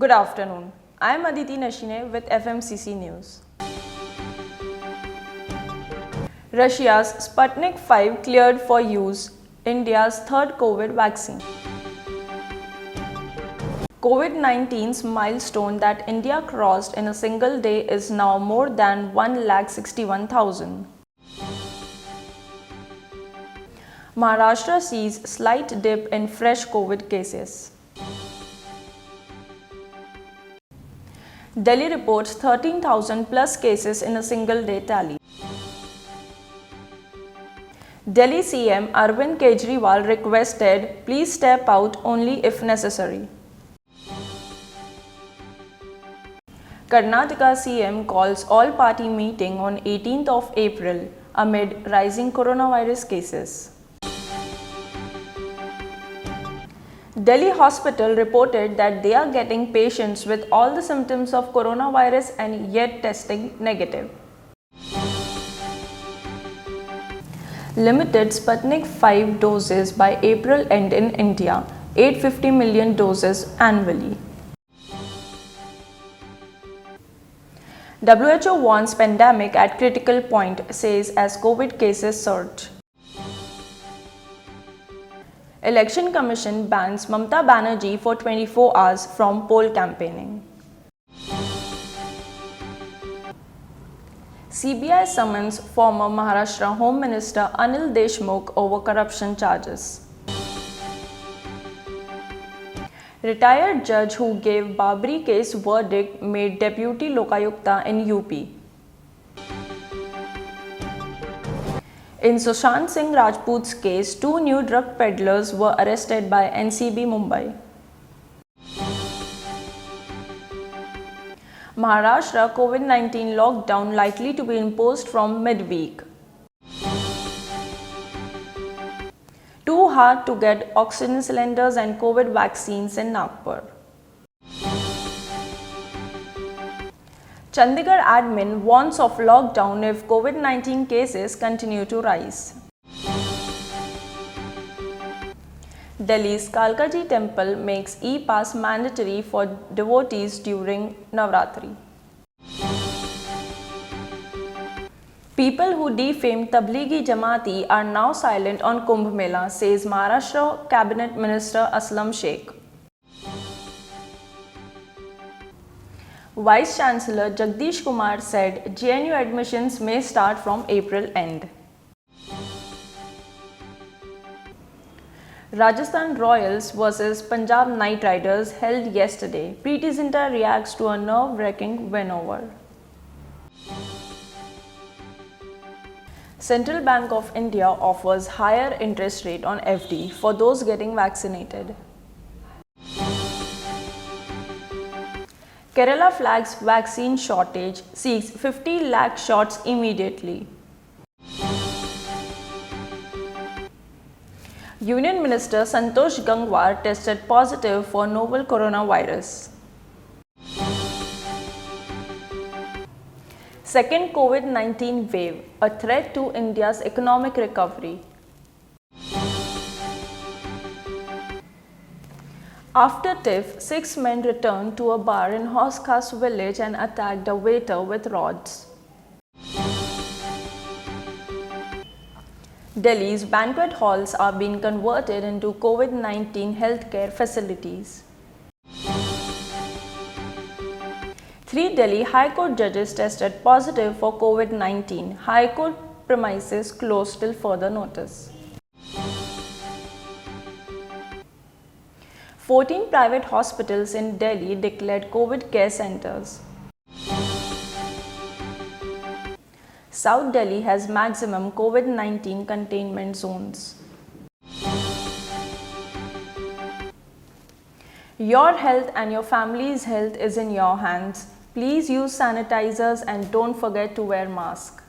Good afternoon. I am Aditi Nashine with FMCC News. Russia's Sputnik 5 cleared for use, India's third COVID vaccine. COVID-19's milestone that India crossed in a single day is now more than 161,000. Maharashtra sees slight dip in fresh COVID cases. Delhi reports 13,000 plus cases in a single day tally. Delhi CM Arvind Kejriwal requested, please step out only if necessary. Karnataka CM calls all-party meeting on 18th of April amid rising coronavirus cases. Delhi hospital reported that they are getting patients with all the symptoms of coronavirus and yet testing negative. Limited Sputnik 5 doses by April end in India, 850 million doses annually. WHO warns pandemic at critical point, says as COVID cases surge. Election Commission bans Mamata Banerjee for 24 hours from poll campaigning. CBI summons former Maharashtra Home Minister Anil Deshmukh over corruption charges. Retired judge who gave Babri case verdict made deputy Lokayukta in UP. In Sushant Singh Rajput's case, 2 new drug peddlers were arrested by NCB Mumbai. Maharashtra COVID-19 lockdown likely to be imposed from midweek. Too hard to get oxygen cylinders and COVID vaccines in Nagpur. Chandigarh admin warns of lockdown if COVID-19 cases continue to rise. Delhi's Kalkaji temple makes e-pass mandatory for devotees during Navratri. People who defamed Tablighi Jamaati are now silent on Kumbh Mela, says Maharashtra Cabinet Minister Aslam Sheikh. Vice Chancellor Jagdish Kumar said JNU admissions may start from April end. Rajasthan Royals vs Punjab Knight Riders held yesterday. Preeti Zinta reacts to a nerve-wracking win over. Central Bank of India offers higher interest rate on FD for those getting vaccinated. Kerala flags vaccine shortage, seeks 50 lakh shots immediately. Union Minister Santosh Gangwar tested positive for novel coronavirus. Second COVID-19 wave, a threat to India's economic recovery. After tiff, 6 men returned to a bar in Hoskas village and attacked a waiter with rods. Delhi's banquet halls are being converted into COVID-19 healthcare facilities. 3 Delhi High Court judges tested positive for COVID-19. High Court premises closed till further notice. 14 private hospitals in Delhi declared COVID care centers. South Delhi has maximum COVID-19 containment zones. Your health and your family's health is in your hands. Please use sanitizers and don't forget to wear mask.